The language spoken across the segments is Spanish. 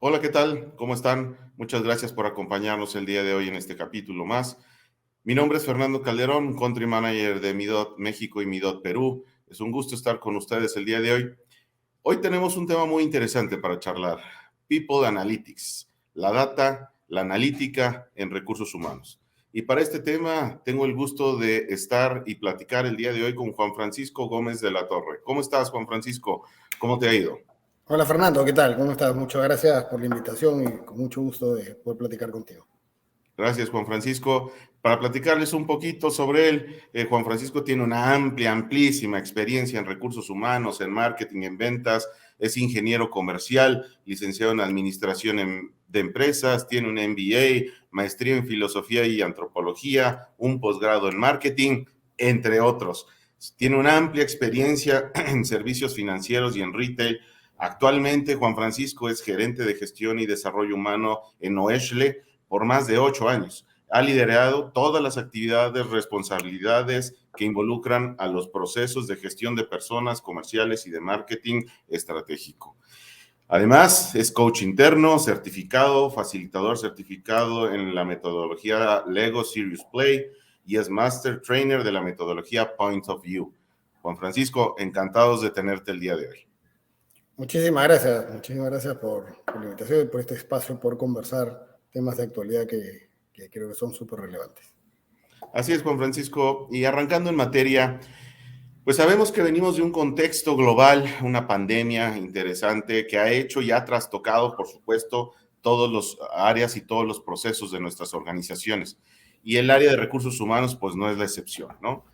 Hola, ¿qué tal? ¿Cómo están? Muchas gracias por acompañarnos el día de hoy en este capítulo más. Mi nombre es Fernando Calderón, Country Manager de Midot México y Midot Perú. Es un gusto estar con ustedes el día de hoy. Hoy tenemos un tema muy interesante para charlar. People Analytics, la data, la analítica en recursos humanos. Y para este tema tengo el gusto de estar y platicar el día de hoy con Juan Francisco Gómez de la Torre. ¿Cómo estás, Juan Francisco? ¿Cómo te ha ido? Hola Fernando, ¿qué tal? ¿Cómo estás? Muchas gracias por la invitación y con mucho gusto de poder platicar contigo. Gracias, Juan Francisco. Para platicarles un poquito sobre él, Juan Francisco tiene una amplísima experiencia en recursos humanos, en marketing, en ventas, es ingeniero comercial, licenciado en administración de empresas, tiene un MBA, maestría en filosofía y antropología, un posgrado en marketing, entre otros. Tiene una amplia experiencia en servicios financieros y en retail. Actualmente, Juan Francisco es gerente de gestión y desarrollo humano en Oeshle por más de 8 años. Ha liderado todas las actividades, responsabilidades que involucran a los procesos de gestión de personas, comerciales y de marketing estratégico. Además, es coach interno, certificado, facilitador certificado en la metodología Lego Serious Play y es Master Trainer de la metodología Point of View. Juan Francisco, encantados de tenerte el día de hoy. Muchísimas gracias por la invitación y por este espacio, por conversar temas de actualidad que creo que son súper relevantes. Así es, Juan Francisco. Y arrancando en materia, pues sabemos que venimos de un contexto global, una pandemia interesante que ha hecho y ha trastocado, por supuesto, todas las áreas y todos los procesos de nuestras organizaciones. Y el área de recursos humanos, pues no es la excepción, ¿no?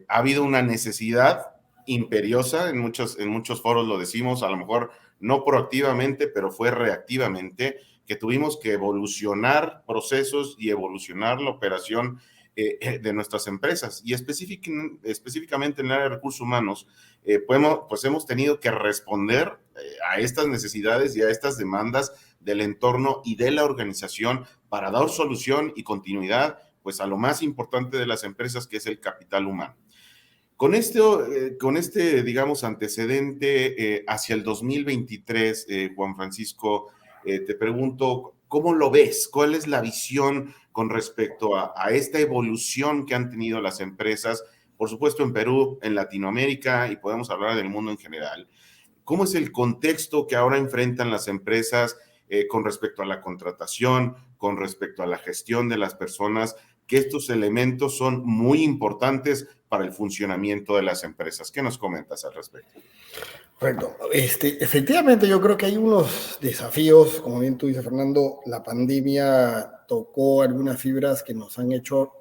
Ha habido una necesidad imperiosa, en muchos foros lo decimos, a lo mejor no proactivamente, pero fue reactivamente, que tuvimos que evolucionar procesos y evolucionar la operación de nuestras empresas y específicamente en el área de recursos humanos, pues hemos tenido que responder a estas necesidades y a estas demandas del entorno y de la organización para dar solución y continuidad pues a lo más importante de las empresas, que es el capital humano. Digamos, antecedente hacia el 2023, Juan Francisco, te pregunto, ¿cómo lo ves? ¿Cuál es la visión con respecto a esta evolución que han tenido las empresas, por supuesto en Perú, en Latinoamérica y podemos hablar del mundo en general? ¿Cómo es el contexto que ahora enfrentan las empresas con respecto a la contratación, con respecto a la gestión de las personas? Que estos elementos son muy importantes para el funcionamiento de las empresas. ¿Qué nos comentas al respecto? Correcto. Efectivamente, yo creo que hay unos desafíos, como bien tú dices, Fernando, la pandemia tocó algunas fibras que nos han hecho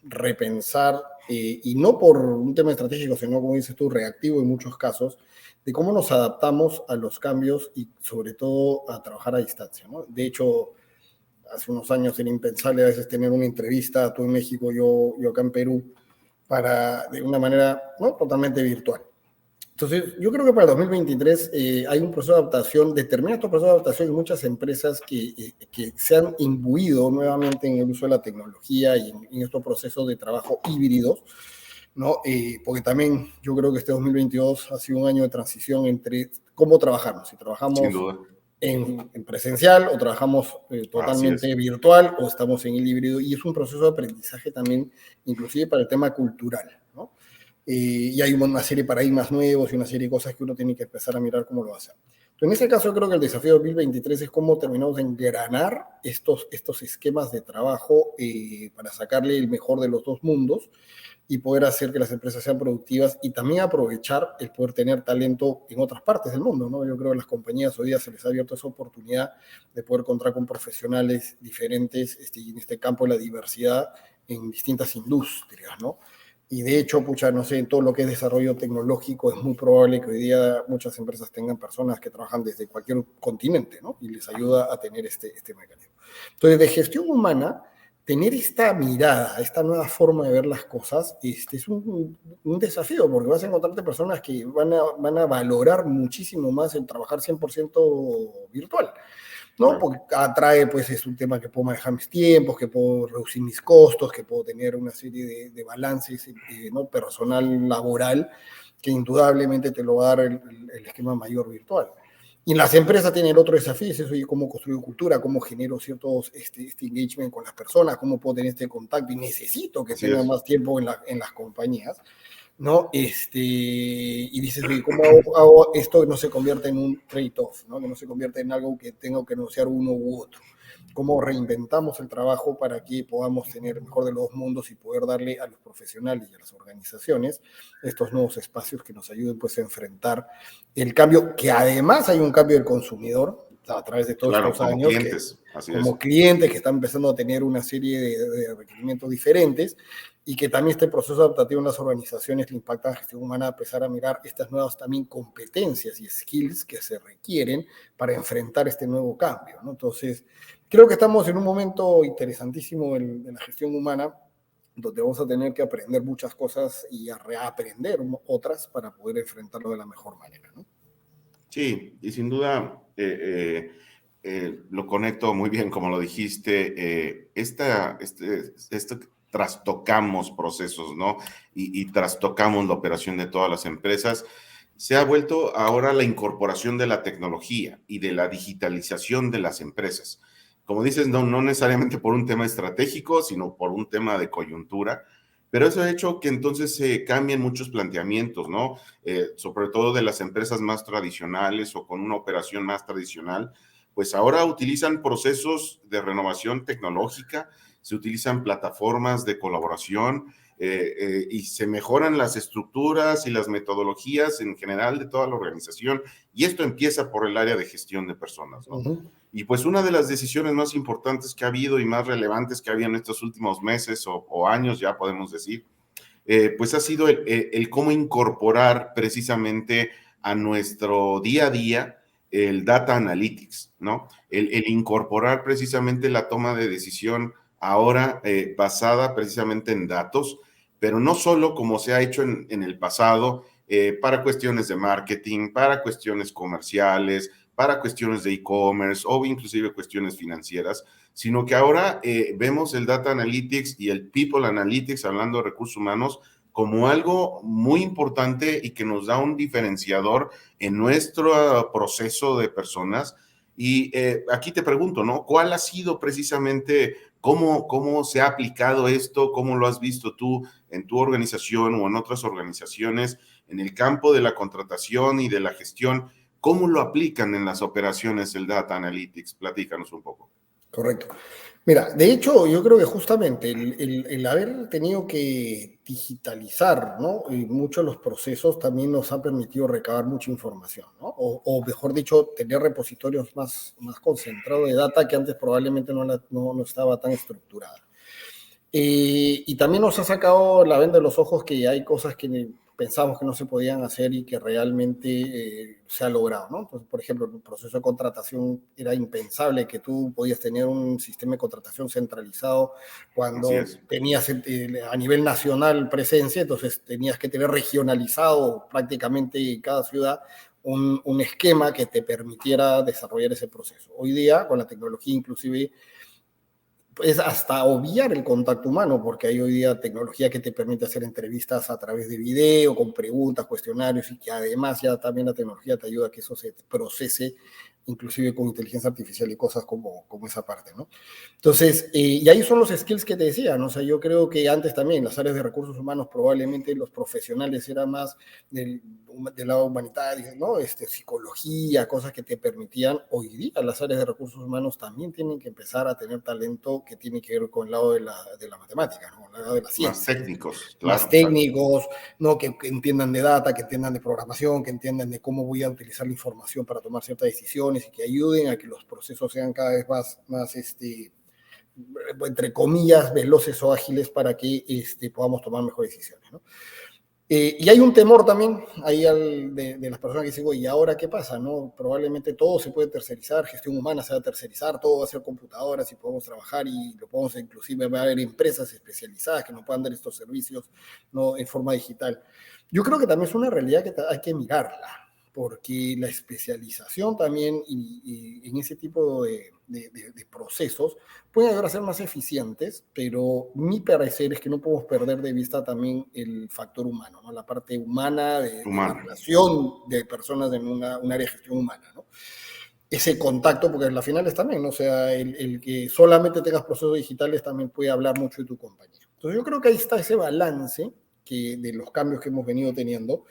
repensar, y no por un tema estratégico, sino, como dices tú, reactivo en muchos casos, de cómo nos adaptamos a los cambios y sobre todo a trabajar a distancia, ¿no? De hecho, hace unos años era impensable a veces tener una entrevista, tú en México, yo acá en Perú, de una manera no totalmente virtual. Entonces, yo creo que para 2023 hay un proceso de adaptación, determina estos procesos de adaptación en muchas empresas que se han imbuido nuevamente en el uso de la tecnología y en estos procesos de trabajo híbridos, ¿no? Porque también yo creo que este 2022 ha sido un año de transición entre cómo trabajamos, si Sin trabajamos duda. en presencial o trabajamos Así es. totalmente virtual o estamos en el híbrido, y es un proceso de aprendizaje también, inclusive para el tema cultural, ¿no? Y hay una serie de paradigmas nuevos y una serie de cosas que uno tiene que empezar a mirar cómo lo hace. Entonces, en ese caso, yo creo que el desafío de 2023 es cómo terminamos de engranar estos esquemas de trabajo para sacarle el mejor de los dos mundos y poder hacer que las empresas sean productivas y también aprovechar el poder tener talento en otras partes del mundo, ¿no? Yo creo que a las compañías hoy día se les ha abierto esa oportunidad de poder contar con profesionales diferentes en este campo de la diversidad en distintas industrias, ¿no? Y de hecho, pucha, no sé, en todo lo que es desarrollo tecnológico es muy probable que hoy día muchas empresas tengan personas que trabajan desde cualquier continente, ¿no? Y les ayuda a tener este mecanismo. Entonces, de gestión humana, tener esta mirada, esta nueva forma de ver las cosas, es un desafío, porque vas a encontrarte personas que van a valorar muchísimo más el trabajar 100% virtual, ¿no? Claro. Porque atrae, pues es un tema que puedo manejar mis tiempos, que puedo reducir mis costos, que puedo tener una serie de balances, ¿no? Personal, laboral, que indudablemente te lo va a dar el esquema mayor virtual. Y en las empresas tienen el otro desafío, es eso, y cómo construyo cultura, cómo genero ciertos engagement con las personas, cómo puedo tener este contacto, y necesito que Así tengan es. más tiempo en las compañías, ¿no? Y dices, oye, ¿cómo hago esto que no se convierta en un trade-off, ¿no? Que no se convierta en algo que tengo que negociar uno u otro? ¿Cómo reinventamos el trabajo para que podamos tener el mejor de los dos mundos y poder darle a los profesionales y a las organizaciones estos nuevos espacios que nos ayuden pues a enfrentar el cambio, que además hay un cambio del consumidor a través de todos Claro, estos como años, que clientes, así es. como clientes que están empezando a tener una serie de requerimientos diferentes y que también este proceso adaptativo en las organizaciones le impacta a la gestión humana a empezar a mirar estas nuevas también competencias y skills que se requieren para enfrentar este nuevo cambio, ¿no? Entonces, creo que estamos en un momento interesantísimo de la gestión humana, donde vamos a tener que aprender muchas cosas y a reaprender otras para poder enfrentarlo de la mejor manera, ¿no? Sí, y sin duda lo conecto muy bien, como lo dijiste, trastocamos procesos, ¿no? Y trastocamos la operación de todas las empresas. Se ha vuelto ahora la incorporación de la tecnología y de la digitalización de las empresas. Como dices, no necesariamente por un tema estratégico, sino por un tema de coyuntura, pero eso ha hecho que entonces se cambien muchos planteamientos, ¿no? Sobre todo de las empresas más tradicionales o con una operación más tradicional, pues ahora utilizan procesos de renovación tecnológica, se utilizan plataformas de colaboración y se mejoran las estructuras y las metodologías en general de toda la organización. Y esto empieza por el área de gestión de personas, ¿no? Y pues una de las decisiones más importantes que ha habido y más relevantes que ha habido en estos últimos meses o años, ya podemos decir, pues ha sido el cómo incorporar precisamente a nuestro día a día el data analytics, ¿no? El incorporar precisamente la toma de decisión ahora basada precisamente en datos, pero no solo como se ha hecho en el pasado, para cuestiones de marketing, para cuestiones comerciales, para cuestiones de e-commerce o inclusive cuestiones financieras, sino que ahora vemos el Data Analytics y el People Analytics, hablando de recursos humanos, como algo muy importante y que nos da un diferenciador en nuestro proceso de personas. Y aquí te pregunto, ¿no? ¿Cuál ha sido precisamente, cómo se ha aplicado esto, cómo lo has visto tú en tu organización o en otras organizaciones en el campo de la contratación y de la gestión? ¿Cómo lo aplican en las operaciones el Data Analytics? Platícanos un poco. Correcto. Mira, de hecho, yo creo que justamente el haber tenido que digitalizar, ¿no? Y muchos de los procesos también nos ha permitido recabar mucha información, ¿no? O mejor dicho, tener repositorios más concentrados de data que antes probablemente no estaba tan estructurada. Y también nos ha sacado la venda de los ojos que hay cosas que pensamos que no se podían hacer y que realmente se ha logrado, ¿no? Entonces, por ejemplo, en el proceso de contratación era impensable que tú podías tener un sistema de contratación centralizado Así cuando es. tenías a nivel nacional presencia, entonces tenías que tener regionalizado prácticamente en cada ciudad un esquema que te permitiera desarrollar ese proceso. Hoy día, con la tecnología inclusive, es hasta obviar el contacto humano, porque hay hoy día tecnología que te permite hacer entrevistas a través de video, con preguntas, cuestionarios, y que además ya también la tecnología te ayuda a que eso se procese, inclusive con inteligencia artificial y cosas como esa parte, ¿no? Entonces, y ahí son los skills que te decía, ¿no? O sea, yo creo que antes también las áreas de recursos humanos probablemente los profesionales eran más del lado humanitario, ¿no? Psicología, cosas que te permitían. Hoy día las áreas de recursos humanos también tienen que empezar a tener talento que tiene que ver con el lado de la matemática, ¿no? El lado de la Más ciencia. técnicos, Más claro, exacto. técnicos, ¿no? Que entiendan de data, que entiendan de programación, que entiendan de cómo voy a utilizar la información para tomar ciertas decisiones y que ayuden a que los procesos sean cada vez más entre comillas, veloces o ágiles para que podamos tomar mejores decisiones, ¿no? Y hay un temor también ahí de las personas que dicen, ¿y ahora qué pasa? ¿No? Probablemente todo se puede tercerizar, gestión humana se va a tercerizar, todo va a ser computadoras y podemos trabajar y lo podemos, inclusive va a haber empresas especializadas que nos puedan dar estos servicios, ¿no? En forma digital. Yo creo que también es una realidad que hay que mirarla, porque la especialización también y en ese tipo de procesos pueden llegar a ser más eficientes, pero mi parecer es que no podemos perder de vista también el factor humano, ¿no? La parte humana de la Humano. relación de personas en un área de gestión humana, ¿no? ese contacto, porque en la final es también, ¿no? O sea, el que solamente tengas procesos digitales también puede hablar mucho de tu compañía. Entonces yo creo que ahí está ese balance de los cambios que hemos venido teniendo,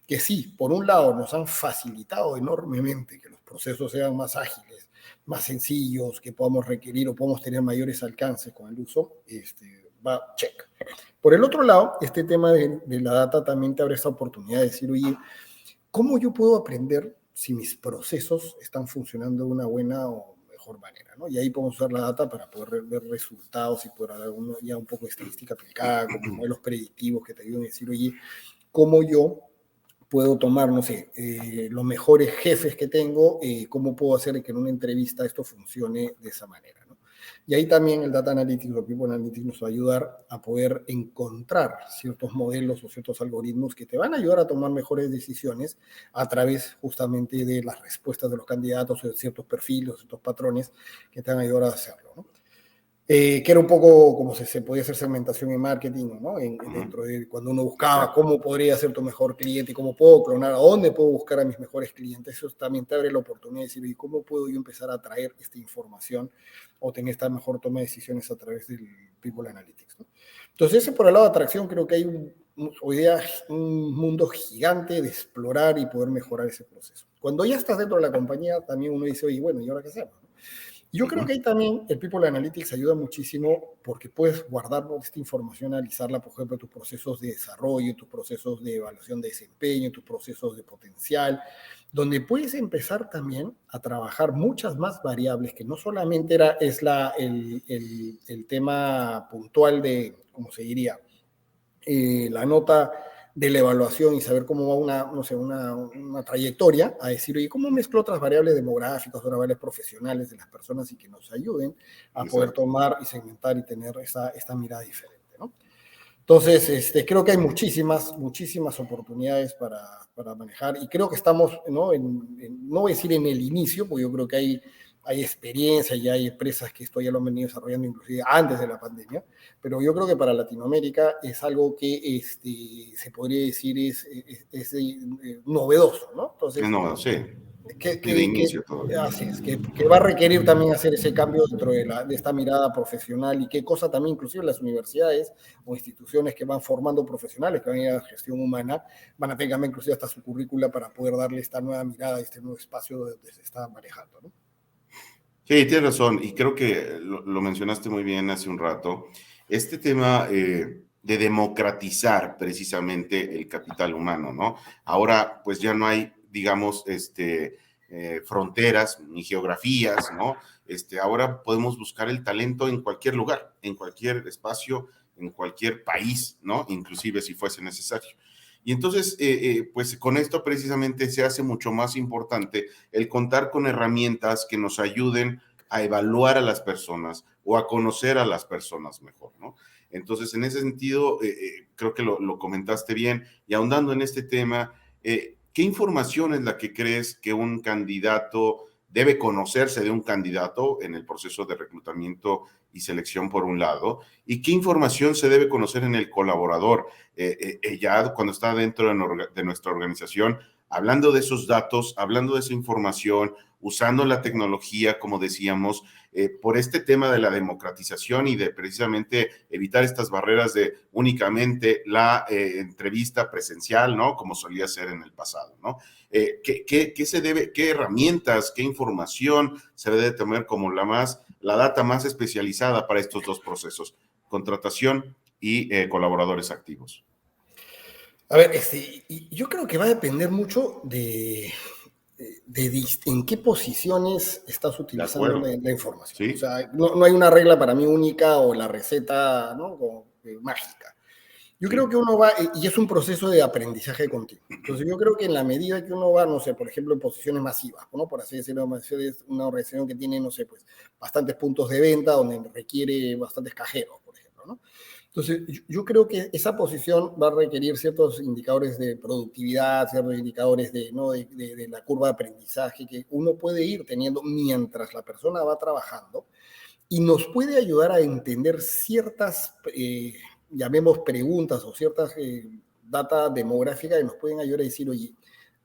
que sí, por un lado nos han facilitado enormemente que los procesos sean más ágiles, más sencillos, que podamos requerir o podamos tener mayores alcances con el uso, va check. Por el otro lado, este tema de la data también te abre esta oportunidad de decir, oye, ¿cómo yo puedo aprender si mis procesos están funcionando de una buena o mejor manera? ¿No? Y ahí podemos usar la data para poder ver resultados y poder dar ya un poco de estadística aplicada, como modelos predictivos que te ayuden a decir, oye, ¿cómo yo puedo tomar, no sé, los mejores jefes que tengo, cómo puedo hacer que en una entrevista esto funcione de esa manera, ¿no? Y ahí también el Data Analytics o People Analytics nos va a ayudar a poder encontrar ciertos modelos o ciertos algoritmos que te van a ayudar a tomar mejores decisiones a través justamente de las respuestas de los candidatos o de ciertos perfiles o ciertos patrones que te van a ayudar a hacerlo, ¿no? Que era un poco como se podía hacer segmentación en marketing, ¿no? Dentro de cuando uno buscaba cómo podría ser tu mejor cliente y cómo puedo clonar, a dónde puedo buscar a mis mejores clientes. Eso también te abre la oportunidad de decir, ¿y cómo puedo yo empezar a traer esta información o tener esta mejor toma de decisiones a través del People Analytics, ¿no? Entonces, ese por el lado de atracción, creo que hay hoy día un mundo gigante de explorar y poder mejorar ese proceso. Cuando ya estás dentro de la compañía, también uno dice, oye, bueno, ¿y ahora qué hacemos? Yo creo que ahí también el People Analytics ayuda muchísimo porque puedes guardar esta información, analizarla, por ejemplo, tus procesos de desarrollo, tus procesos de evaluación de desempeño, tus procesos de potencial, donde puedes empezar también a trabajar muchas más variables que no solamente el tema puntual de, ¿cómo se diría? La nota de la evaluación y saber cómo va no sé, una trayectoria, a decir, oye, ¿cómo mezclo otras variables demográficas, otras variables profesionales de las personas y que nos ayuden a poder tomar y segmentar y tener esta mirada diferente, ¿no? Entonces, creo que hay muchísimas oportunidades para manejar y creo que estamos, ¿no? No voy a decir en el inicio, porque yo creo que hay experiencia y hay empresas que esto ya lo han venido desarrollando inclusive antes de la pandemia, pero yo creo que para Latinoamérica es algo que se podría decir es novedoso, ¿no? Entonces, No, sí, que, y de que, inicio que, todavía. así es, que va a requerir también hacer ese cambio dentro de esta mirada profesional y qué cosa también, inclusive las universidades o instituciones que van formando profesionales que van a ir a gestión humana, van a tener también inclusive hasta su currícula para poder darle esta nueva mirada, este nuevo espacio donde se está manejando, ¿no? Sí, tienes razón, y creo que lo mencionaste muy bien hace un rato. Este tema de democratizar precisamente el capital humano, ¿no? Ahora, pues ya no hay, digamos, fronteras ni geografías, ¿no? Ahora podemos buscar el talento en cualquier lugar, en cualquier espacio, en cualquier país, ¿no? Inclusive si fuese necesario. Y entonces, pues con esto precisamente se hace mucho más importante el contar con herramientas que nos ayuden a evaluar a las personas o a conocer a las personas mejor, ¿no? Entonces, en ese sentido, creo que lo comentaste bien y ahondando en este tema, ¿qué información es la que crees que un candidato debe conocerse de un candidato en el proceso de reclutamiento y selección por un lado? ¿Y qué información se debe conocer en el colaborador? Ya cuando está dentro de nuestra organización, hablando de esos datos, hablando de esa información, usando la tecnología, como decíamos, por este tema de la democratización y de precisamente evitar estas barreras de únicamente la entrevista presencial, ¿no? Como solía ser en el pasado, ¿no? ¿Qué se debe, qué herramientas, qué información se debe tener como la data más especializada para estos dos procesos, contratación y colaboradores activos? A ver, yo creo que va a depender mucho en qué posiciones estás De utilizando acuerdo, la información. O ¿sí? sea, no hay una regla para mí única o la receta, ¿no? Mágica. Yo creo Sí. que uno va, y es un proceso de aprendizaje continuo. Entonces yo creo que en la medida que uno va, no sé, por ejemplo, en posiciones masivas, ¿no? Por así decirlo, es una organización que tiene, no sé, pues bastantes puntos de venta, donde requiere bastantes cajeros, por ejemplo, ¿no? Entonces, yo creo que esa posición va a requerir ciertos indicadores de productividad, ciertos indicadores ¿no? de la curva de aprendizaje que uno puede ir teniendo mientras la persona va trabajando y nos puede ayudar a entender ciertas, llamemos preguntas o ciertas data demográficas que nos pueden ayudar a decir, oye,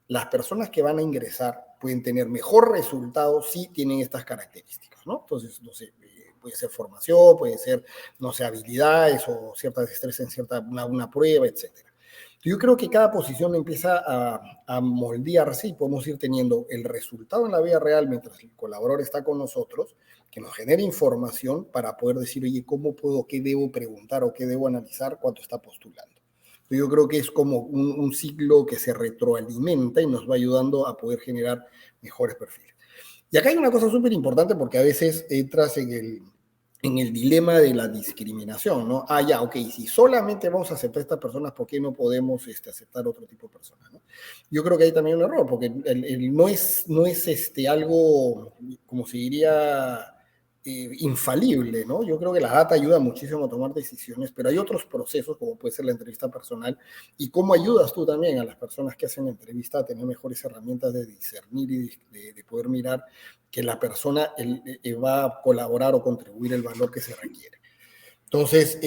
las personas que van a ingresar pueden tener mejor resultado si tienen estas características, ¿no? Entonces, no sé, puede ser formación, puede ser, no sé, habilidades o cierta destreza en una prueba, etcétera. Yo creo que cada posición empieza a moldearse y podemos ir teniendo el resultado en la vida real mientras el colaborador está con nosotros, que nos genere información para poder decir, oye, ¿cómo puedo, qué debo preguntar o qué debo analizar cuando está postulando? Yo creo que es como un ciclo que se retroalimenta y nos va ayudando a poder generar mejores perfiles. Y acá hay una cosa súper importante porque a veces entras en el dilema de la discriminación, ¿no? Ah, ya, ok, si solamente vamos a aceptar a estas personas, ¿por qué no podemos aceptar otro tipo de personas, ¿no? Yo creo que hay también un error, porque no es algo, como se diría, infalible, ¿no? Yo creo que la data ayuda muchísimo a tomar decisiones, pero hay otros procesos, como puede ser la entrevista personal, y cómo ayudas tú también a las personas que hacen la entrevista a tener mejores herramientas de discernir y de poder mirar que la persona va a colaborar o contribuir el valor que se requiere. Entonces,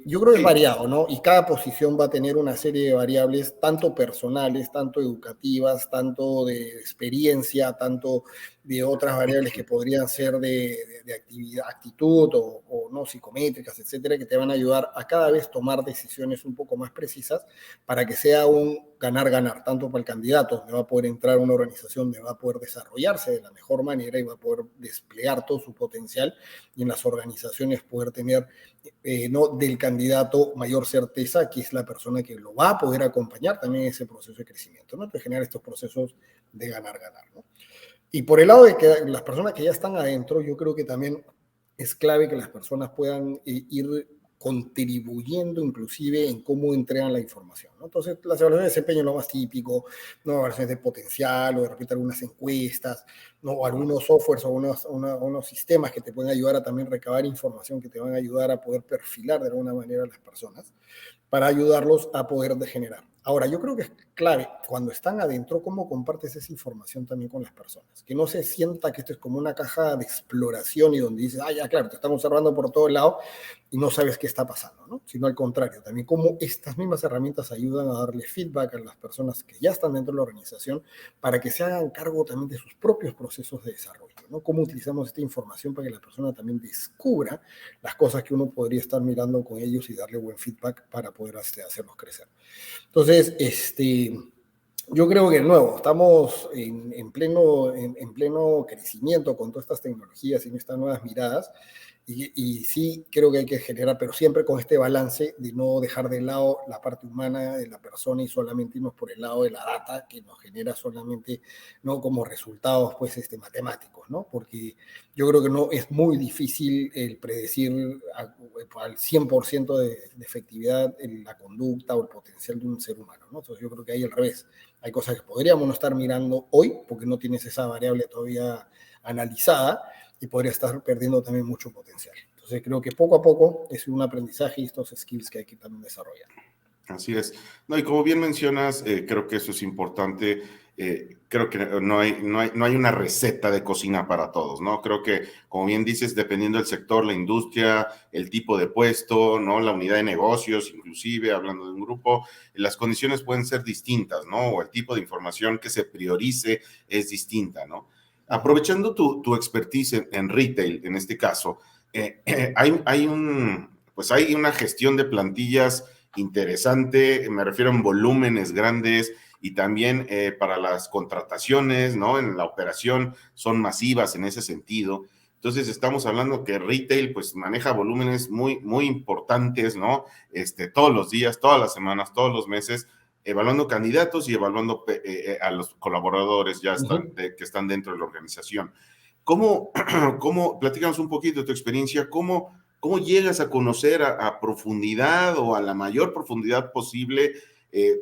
yo creo que es Sí, variado, ¿no? Y cada posición va a tener una serie de variables, tanto personales, tanto educativas, tanto de experiencia, tanto de otras variables que podrían ser de actividad, actitud o no psicométricas, etcétera, que te van a ayudar a cada vez tomar decisiones un poco más precisas para que sea un ganar-ganar, tanto para el candidato, donde va a poder entrar a una organización, donde va a poder desarrollarse de la mejor manera y va a poder desplegar todo su potencial, y en las organizaciones poder tener no del candidato mayor certeza, que es la persona que lo va a poder acompañar también en ese proceso de crecimiento, ¿no? Entonces generar estos procesos de ganar-ganar, ¿no? Y por el lado de que las personas que ya están adentro, yo creo que también es clave que las personas puedan ir contribuyendo inclusive en cómo entregan la información, ¿no? Entonces, las evaluaciones de desempeño es lo más típico, ¿no? Evaluaciones de potencial o de repente algunas encuestas, ¿no? O algunos softwares o unos sistemas que te pueden ayudar a también recabar información que te van a ayudar a poder perfilar de alguna manera a las personas para ayudarlos a poder degenerar. Ahora, yo creo que es clave cuando están adentro cómo compartes esa información también con las personas. Que no se sienta que esto es como una caja de exploración y donde dices, ah, ya, claro, te están observando por todos lados y no sabes qué está pasando, ¿no? Sino al contrario, también cómo estas mismas herramientas ayudan a darle feedback a las personas que ya están dentro de la organización para que se hagan cargo también de sus propios procesos de desarrollo, ¿no? Cómo utilizamos esta información para que la persona también descubra las cosas que uno podría estar mirando con ellos y darle buen feedback para poder hacerlos crecer. Entonces, yo creo que, de nuevo, estamos en pleno crecimiento con todas estas tecnologías y estas nuevas miradas, y sí creo que hay que generar, pero siempre con este balance de no dejar de lado la parte humana de la persona y solamente irnos por el lado de la data que nos genera solamente, ¿no? Como resultados, pues, matemáticos, ¿no? Porque yo creo que no es muy difícil el predecir al 100% de efectividad en la conducta o el potencial de un ser humano, ¿no? Entonces yo creo que ahí al revés. Hay cosas que podríamos no estar mirando hoy porque no tienes esa variable todavía analizada y podría estar perdiendo también mucho potencial. Entonces creo que poco a poco es un aprendizaje y estos skills que hay que también desarrollar. así es. No, y como bien mencionas, creo que eso es importante. Creo que no hay una receta de cocina para todos, ¿no? Creo que, como bien dices, dependiendo del sector, la industria, el tipo de puesto, ¿no? La unidad de negocios, inclusive, hablando de un grupo, las condiciones pueden ser distintas, ¿no? O el tipo de información que se priorice es distinta, ¿no? Aprovechando tu expertise en retail, en este caso, hay una gestión de plantillas interesante, me refiero en volúmenes grandes y también para las contrataciones, ¿no? En la operación son masivas en ese sentido. Entonces estamos hablando que retail pues maneja volúmenes muy, muy importantes, ¿no? Todos los días, todas las semanas, todos los meses, evaluando candidatos y evaluando a los colaboradores que están dentro de la organización. Platícanos un poquito de tu experiencia, cómo llegas a conocer a profundidad o a la mayor profundidad posible,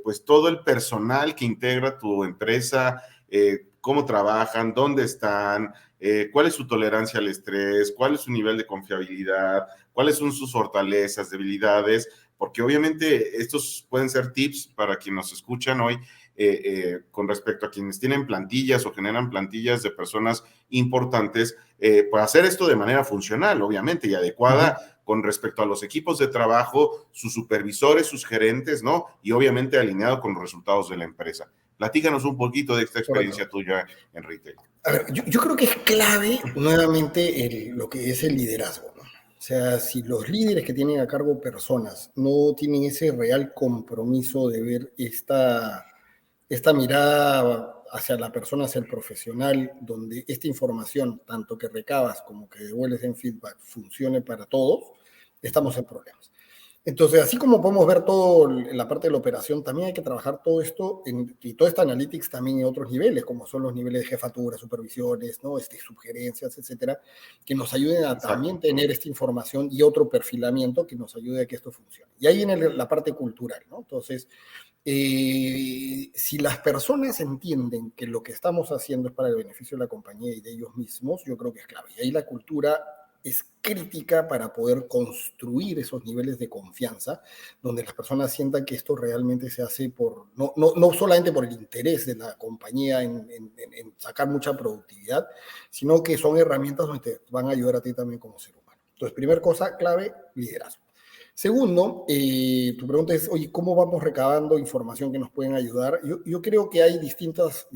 pues todo el personal que integra tu empresa, cómo trabajan, dónde están, cuál es su tolerancia al estrés, cuál es su nivel de confiabilidad, cuáles son sus fortalezas, debilidades, porque obviamente estos pueden ser tips para quienes nos escuchan hoy, con respecto a quienes tienen plantillas o generan plantillas de personas importantes, pues hacer esto de manera funcional, obviamente, y adecuada con respecto a los equipos de trabajo, sus supervisores, sus gerentes, ¿no? Y obviamente alineado con los resultados de la empresa. Platícanos un poquito de esta Correcto. experiencia tuya en retail. A ver, yo creo que es clave nuevamente lo que es el liderazgo, ¿no? O sea, si los líderes que tienen a cargo personas no tienen ese real compromiso de ver esta mirada hacia la persona, hacia el profesional, donde esta información, tanto que recabas como que devuelves en feedback, funcione para todos, estamos en problemas. Entonces, así como podemos ver todo en la parte de la operación, también hay que trabajar todo esto y todo este analytics también en otros niveles, como son los niveles de jefatura, supervisiones, ¿no? Sugerencias, etcétera, que nos ayuden a Exacto. también tener esta información y otro perfilamiento que nos ayude a que esto funcione. Y ahí viene la parte cultural, ¿no? Entonces, si las personas entienden que lo que estamos haciendo es para el beneficio de la compañía y de ellos mismos, yo creo que es clave. Y ahí la cultura es crítica para poder construir esos niveles de confianza, donde las personas sientan que esto realmente se hace no solamente por el interés de la compañía en sacar mucha productividad, sino que son herramientas donde te van a ayudar a ti también como ser humano. Entonces, primera cosa clave, liderazgo. Segundo, tu pregunta es, oye, ¿cómo vamos recabando información que nos pueden ayudar? Yo creo que hay distintas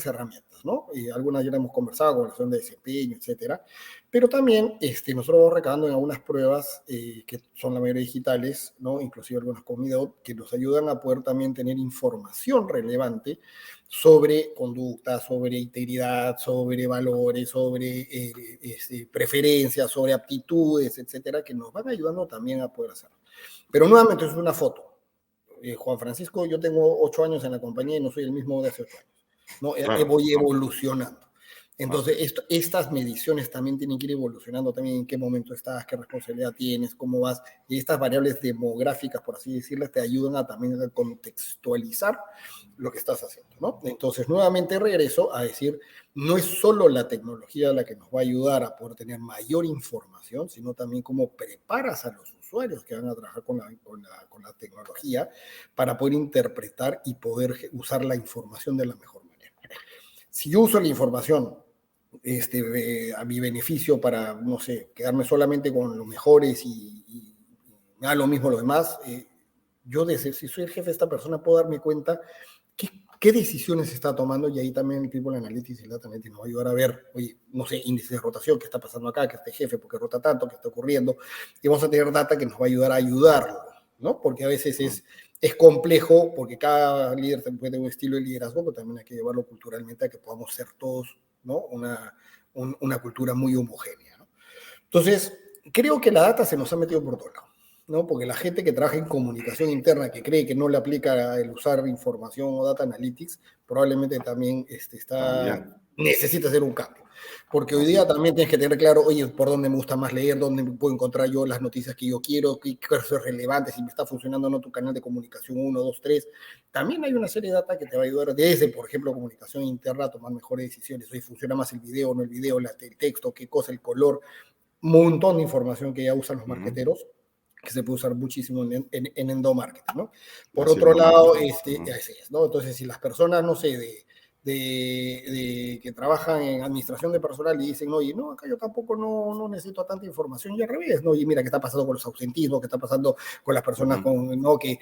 herramientas, ¿no? Algunas ya hemos conversado, con relación de desempeño, etcétera, pero también nosotros vamos recabando en algunas pruebas que son la mayoría digitales, ¿no? Inclusive algunas con video, que nos ayudan a poder también tener información relevante sobre conducta, sobre integridad, sobre valores, sobre preferencias, sobre aptitudes, etcétera, que nos van ayudando también a poder hacerlo. Pero nuevamente es una foto. Juan Francisco, yo tengo 8 años en la compañía y no soy el mismo de hace 8 años. ¿No? Claro, Voy no, evolucionando. no. Entonces, estas mediciones también tienen que ir evolucionando, también en qué momento estás, qué responsabilidad tienes, cómo vas, y estas variables demográficas, por así decirlas, te ayudan a también a contextualizar lo que estás haciendo, ¿no? Entonces, nuevamente regreso a decir, no es solo la tecnología la que nos va a ayudar a poder tener mayor información, sino también cómo preparas a los usuarios que van a trabajar con la tecnología para poder interpretar y poder usar la información de la mejor manera. Si yo uso la información a mi beneficio para, no sé, quedarme solamente con los mejores y me da lo mismo lo demás, yo si soy el jefe de esta persona puedo darme cuenta qué decisiones está tomando, y ahí también el People Analytics y el Data Analytics nos va a ayudar a ver, oye, no sé, índice de rotación, qué está pasando acá, que este jefe, porque rota tanto, qué está ocurriendo, y vamos a tener data que nos va a ayudarlo, ¿no? Porque a veces es complejo, porque cada líder puede tener un estilo de liderazgo, pero también hay que llevarlo culturalmente a que podamos ser todos, ¿no? Una cultura muy homogénea, ¿no? Entonces, creo que la data se nos ha metido por todos lados, ¿no? Porque la gente que trabaja en comunicación interna, que cree que no le aplica el usar información o data analytics, probablemente también También. necesita hacer un cambio. Porque hoy Así día es. también tienes que tener claro, oye, por dónde me gusta más leer, dónde puedo encontrar yo las noticias que yo quiero, qué cosas es relevante, si me está funcionando o no tu canal de comunicación 1, 2, 3. También hay una serie de data que te va a ayudar desde, por ejemplo, comunicación interna a tomar mejores decisiones. Oye, funciona más el video o no el video, el texto, qué cosa, el color, montón de información que ya usan los marqueteros, que se puede usar muchísimo en endomarketing, ¿no? Por otro Haciendo lado, marketing. así es, ¿no? Entonces, si las personas, no sé, que trabajan en administración de personal y dicen, oye, no, acá yo tampoco no necesito tanta información, y al revés, ¿no? Y mira qué está pasando con los ausentismos, qué está pasando con las personas ¿no? que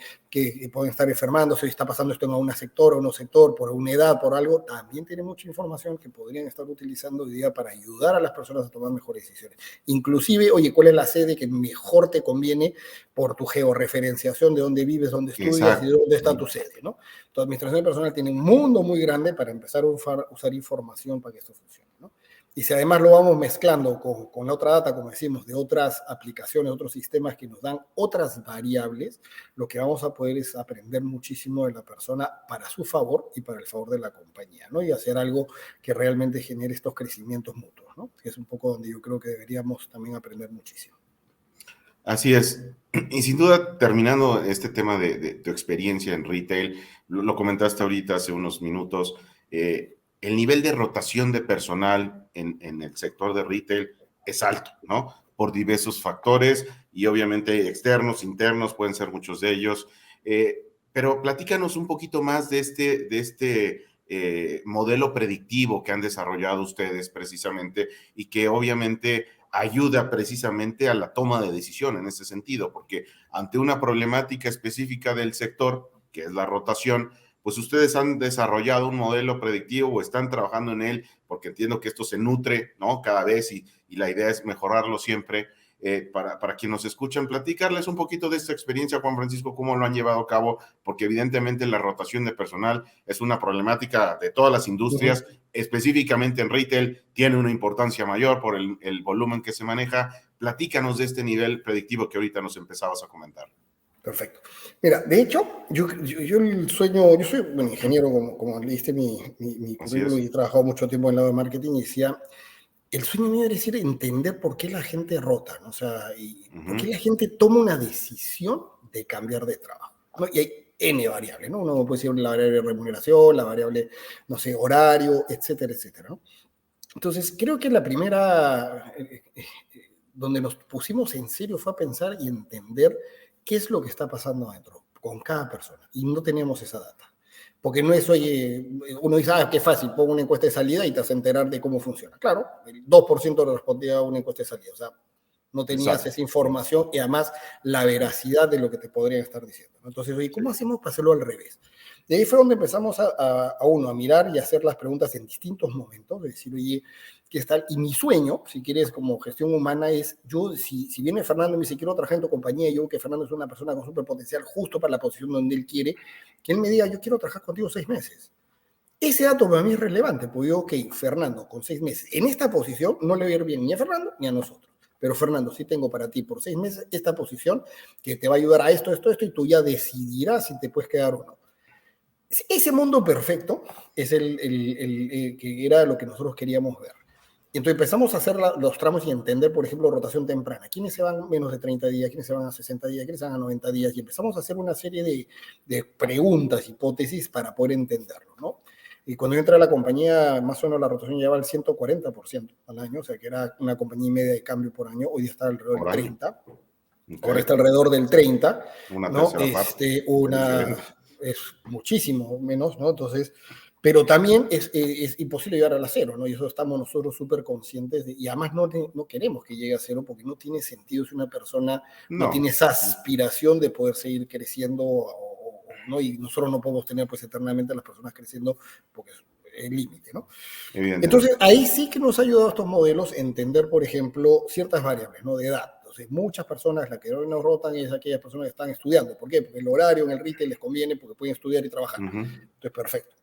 pueden estar enfermándose, si está pasando esto en un sector o no sector, por una edad, por algo, también tiene mucha información que podrían estar utilizando hoy día para ayudar a las personas a tomar mejores decisiones. Inclusive, oye, ¿cuál es la sede que mejor te conviene por tu georreferenciación de dónde vives, dónde estudias y Exacto. dónde está tu sede, ¿no? Tu administración personal tiene un mundo muy grande para empezar a usar información para que esto funcione, ¿no? Y si además lo vamos mezclando con la otra data, como decimos, de otras aplicaciones, otros sistemas que nos dan otras variables, lo que vamos a poder es aprender muchísimo de la persona para su favor y para el favor de la compañía, ¿no? Y hacer algo que realmente genere estos crecimientos mutuos, ¿no? Que es un poco donde yo creo que deberíamos también aprender muchísimo. Así es. Y sin duda, terminando este tema de tu experiencia en retail, lo comentaste ahorita hace unos minutos, el nivel de rotación de personal en el sector de retail es alto, ¿no? Por diversos factores y obviamente externos, internos, pueden ser muchos de ellos. Pero platícanos un poquito más de este modelo predictivo que han desarrollado ustedes precisamente y que obviamente ayuda precisamente a la toma de decisión en ese sentido, porque ante una problemática específica del sector, que es la rotación, pues ustedes han desarrollado un modelo predictivo o están trabajando en él, porque entiendo que esto se nutre, ¿no? Cada vez y la idea es mejorarlo siempre. Para quienes nos escuchan, platicarles un poquito de esta experiencia, Juan Francisco, cómo lo han llevado a cabo, porque evidentemente la rotación de personal es una problemática de todas las industrias, específicamente en retail, tiene una importancia mayor por el volumen que se maneja. Platícanos de este nivel predictivo que ahorita nos empezabas a comentar. Perfecto. Mira, de hecho, yo el sueño, yo soy un ingeniero, como leíste mi currículum, y he trabajado mucho tiempo en el lado de marketing, y decía, el sueño mío era decir, entender por qué la gente rota, ¿no? O sea, y por qué la gente toma una decisión de cambiar de trabajo, ¿no? Y hay N variables, ¿no? Uno puede decir la variable de remuneración, la variable, no sé, horario, etcétera, etcétera, ¿no? Entonces, creo que la primera, donde nos pusimos en serio fue a pensar y entender qué es lo que está pasando adentro con cada persona. Y no teníamos esa data. Porque no es, oye, uno dice, ah, qué fácil, pongo una encuesta de salida y te vas a enterar de cómo funciona. Claro, el 2% le respondía a una encuesta de salida. O sea, no tenías esa información y además la veracidad de lo que te podrían estar diciendo, ¿no? Entonces, oye, ¿cómo hacemos para hacerlo al revés? De ahí fue donde empezamos a mirar y a hacer las preguntas en distintos momentos, de decir, oye, ¿qué está? Y mi sueño, si quieres, como gestión humana, es, yo, si viene Fernando y me dice, quiero trabajar en tu compañía, y yo que Fernando es una persona con súper potencial justo para la posición donde él quiere, que él me diga, yo quiero trabajar contigo 6 meses. Ese dato para mí es relevante, porque yo, ok, Fernando, con 6 meses, en esta posición no le va a ir bien ni a Fernando ni a nosotros. Pero Fernando, sí tengo para ti por 6 meses esta posición que te va a ayudar a esto, esto, esto, y tú ya decidirás si te puedes quedar o no. Ese mundo perfecto es el que era lo que nosotros queríamos ver. Y entonces empezamos a hacer los tramos y entender, por ejemplo, rotación temprana. ¿Quiénes se van menos de 30 días? ¿Quiénes se van a 60 días? ¿Quiénes se van a 90 días? Y empezamos a hacer una serie de preguntas, hipótesis para poder entenderlo, ¿no? Y cuando yo entré a la compañía, más o menos la rotación llevaba el 140% al año, o sea que era una compañía y media de cambio por año. Hoy está alrededor del 30%. Okay. Ahora está alrededor del 30%, ¿no? Es muchísimo menos, ¿no? Entonces, pero también es imposible llegar al cero, ¿no? Y eso estamos nosotros súper conscientes de, y además no queremos que llegue a cero porque no tiene sentido si una persona no tiene esa aspiración de poder seguir creciendo, ¿no? Y nosotros no podemos tener pues eternamente a las personas creciendo porque es el límite, ¿no? Entonces, ahí sí que nos ha ayudado estos modelos a entender, por ejemplo, ciertas variables, ¿no? De edad. Entonces, muchas personas, las que hoy nos rotan es aquellas personas que están estudiando. ¿Por qué? Porque el horario en el retail les conviene porque pueden estudiar y trabajar. Entonces, perfecto.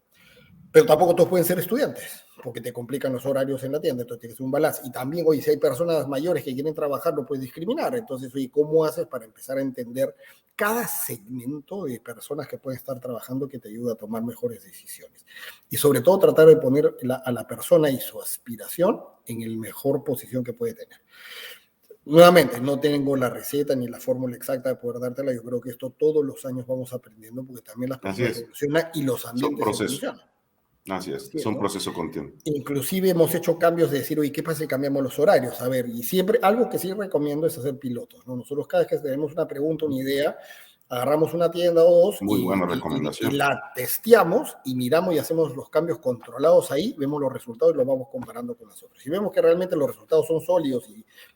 Pero tampoco todos pueden ser estudiantes, porque te complican los horarios en la tienda, entonces tienes un balance. Y también, oye, si hay personas mayores que quieren trabajar, no puedes discriminar. Entonces, oye, ¿cómo haces para empezar a entender cada segmento de personas que pueden estar trabajando que te ayuda a tomar mejores decisiones? Y sobre todo tratar de poner a la persona y su aspiración en el mejor posición que puede tener. Nuevamente, no tengo la receta ni la fórmula exacta de poder dártela. Yo creo que esto todos los años vamos aprendiendo porque también las personas evolucionan y los ambientes evolucionan. Así es, es un proceso continuo. Inclusive hemos hecho cambios de decir, oye, ¿qué pasa si cambiamos los horarios? A ver, y siempre, algo que sí recomiendo es hacer pilotos, ¿no? Nosotros cada vez que tenemos una pregunta, una idea, agarramos una tienda o dos y la testeamos y miramos y hacemos los cambios controlados ahí, vemos los resultados y los vamos comparando con las otras. Si vemos que realmente los resultados son sólidos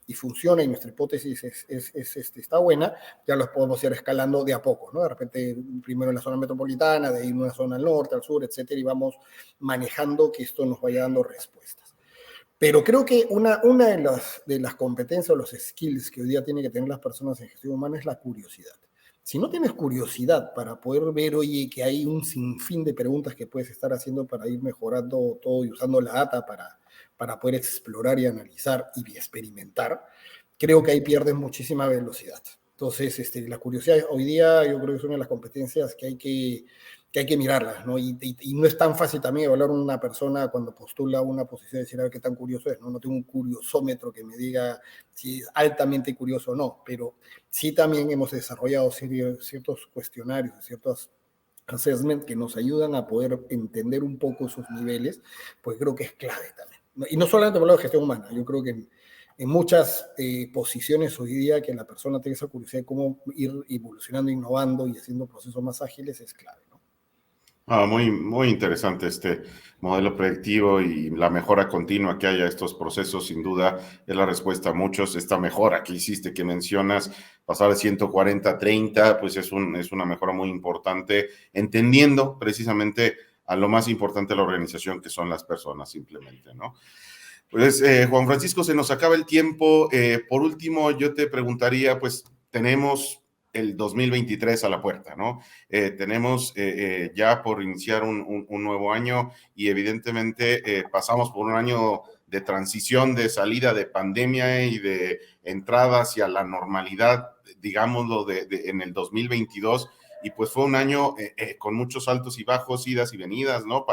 y funciona y nuestra hipótesis está buena, ya los podemos ir escalando de a poco, ¿no? De repente primero en la zona metropolitana, de ahí en una zona al norte, al sur, etcétera, y vamos manejando que esto nos vaya dando respuestas. Pero creo que una de las competencias o los skills que hoy día tienen que tener las personas en gestión humana es la curiosidad. Si no tienes curiosidad para poder ver, oye, que hay un sinfín de preguntas que puedes estar haciendo para ir mejorando todo y usando la data para poder explorar y analizar y experimentar, creo que ahí pierdes muchísima velocidad. Entonces, la curiosidad hoy día yo creo que es una de las competencias que hay que mirarlas, ¿no? Y no es tan fácil también evaluar a una persona cuando postula una posición y decir, a ver qué tan curioso es, ¿no? No tengo un curiosómetro que me diga si es altamente curioso o no, pero sí también hemos desarrollado ciertos cuestionarios, ciertos assessment que nos ayudan a poder entender un poco sus niveles, pues creo que es clave también, ¿no? Y no solamente por la gestión humana, yo creo que en muchas posiciones hoy día que la persona tenga esa curiosidad de cómo ir evolucionando, innovando y haciendo procesos más ágiles es clave, ¿no? Muy, muy interesante este modelo predictivo y la mejora continua que haya estos procesos, sin duda, es la respuesta a muchos. Esta mejora que hiciste, que mencionas, pasar de 140 a 30, pues es una mejora muy importante, entendiendo precisamente a lo más importante de la organización, que son las personas, simplemente, ¿no? Pues, Juan Francisco, se nos acaba el tiempo. Por último, yo te preguntaría, pues tenemos el 2023 a la puerta, ¿no? Tenemos ya por iniciar un nuevo año y evidentemente pasamos por un año de transición, de salida de pandemia y de entrada hacia la normalidad, digámoslo, en el 2022. Y pues fue un año con muchos altos y bajos, idas y venidas, ¿no?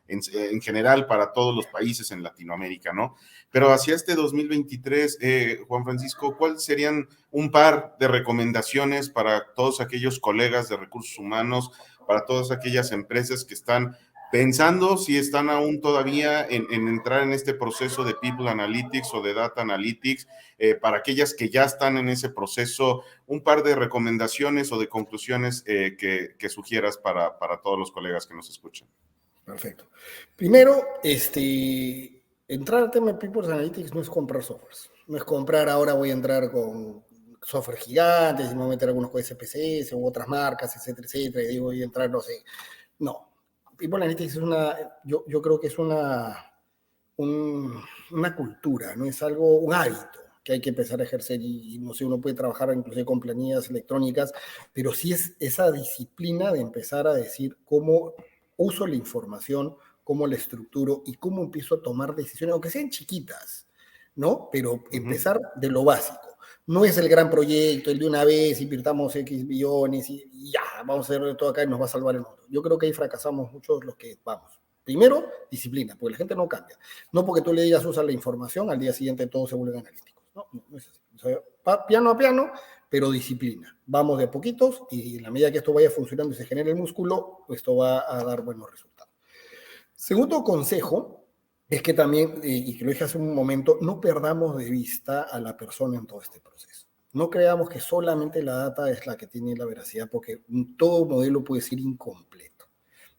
En general para todos los países en Latinoamérica, ¿no? Pero hacia este 2023, Juan Francisco, ¿cuáles serían un par de recomendaciones para todos aquellos colegas de recursos humanos, para todas aquellas empresas que están pensando si están aún todavía en entrar en este proceso de People Analytics o de Data Analytics, para aquellas que ya están en ese proceso, un par de recomendaciones o de conclusiones que sugieras para todos los colegas que nos escuchan? Perfecto. Primero, entrar al tema de People Analytics no es comprar softwares. No es comprar, ahora voy a entrar con software gigantes y me voy a meter algunos con SPSS u otras marcas, etcétera, etcétera, y digo, voy a entrar, no sé. No. People Analytics es yo creo que es una cultura, no es algo, un hábito que hay que empezar a ejercer y no sé, uno puede trabajar incluso con planillas electrónicas, pero sí es esa disciplina de empezar a decir cómo uso la información, cómo la estructuro y cómo empiezo a tomar decisiones, aunque sean chiquitas, ¿no? Pero empezar de lo básico. No es el gran proyecto, el de una vez, invirtamos X billones y ya, vamos a hacer todo acá y nos va a salvar el mundo. Yo creo que ahí fracasamos muchos los que vamos. Primero, disciplina, porque la gente no cambia. No porque tú le digas usa la información, al día siguiente todos se vuelven analíticos. No, no es así. O sea, piano a piano, pero disciplina. Vamos de a poquitos y en la medida que esto vaya funcionando y se genere el músculo, esto va a dar buenos resultados. Segundo consejo es que también, y que lo dije hace un momento, no perdamos de vista a la persona en todo este proceso. No creamos que solamente la data es la que tiene la veracidad, porque todo modelo puede ser incompleto.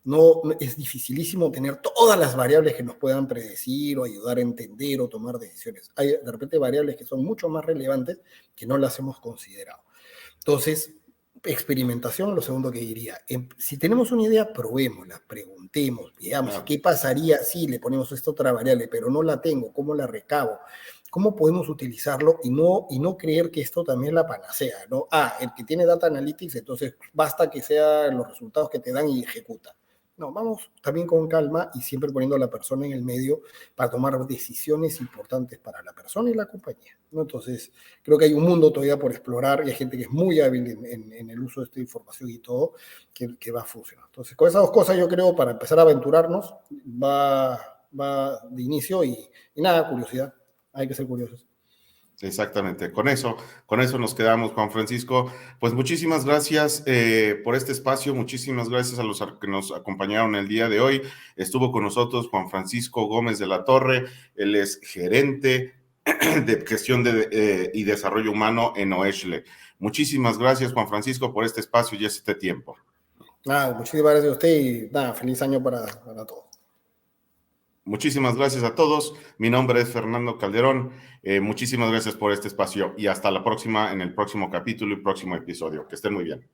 No, es dificilísimo tener todas las variables que nos puedan predecir o ayudar a entender o tomar decisiones. Hay de repente variables que son mucho más relevantes que no las hemos considerado. Entonces, experimentación, lo segundo que diría. Si tenemos una idea, probémosla, preguntemos, veamos qué pasaría si le ponemos esta otra variable, pero no la tengo, cómo la recabo, cómo podemos utilizarlo y no creer que esto también es la panacea, ¿no? El que tiene Data Analytics, entonces basta que sean los resultados que te dan y ejecuta. No, vamos también con calma y siempre poniendo a la persona en el medio para tomar decisiones importantes para la persona y la compañía, ¿no? Entonces, creo que hay un mundo todavía por explorar y hay gente que es muy hábil en el uso de esta información y todo, que va a funcionar. Entonces, con esas dos cosas yo creo, para empezar a aventurarnos, va de inicio y nada, curiosidad. Hay que ser curiosos. Exactamente, con eso nos quedamos, Juan Francisco. Pues muchísimas gracias por este espacio, muchísimas gracias a los que nos acompañaron el día de hoy. Estuvo con nosotros Juan Francisco Gómez de la Torre, él es gerente de gestión y desarrollo humano en OESHLE. Muchísimas gracias, Juan Francisco, por este espacio y este tiempo. Nada, muchísimas gracias a usted y nada, feliz año para todos. Muchísimas gracias a todos. Mi nombre es Fernando Calderón. Muchísimas gracias por este espacio y hasta la próxima en el próximo capítulo y próximo episodio. Que estén muy bien.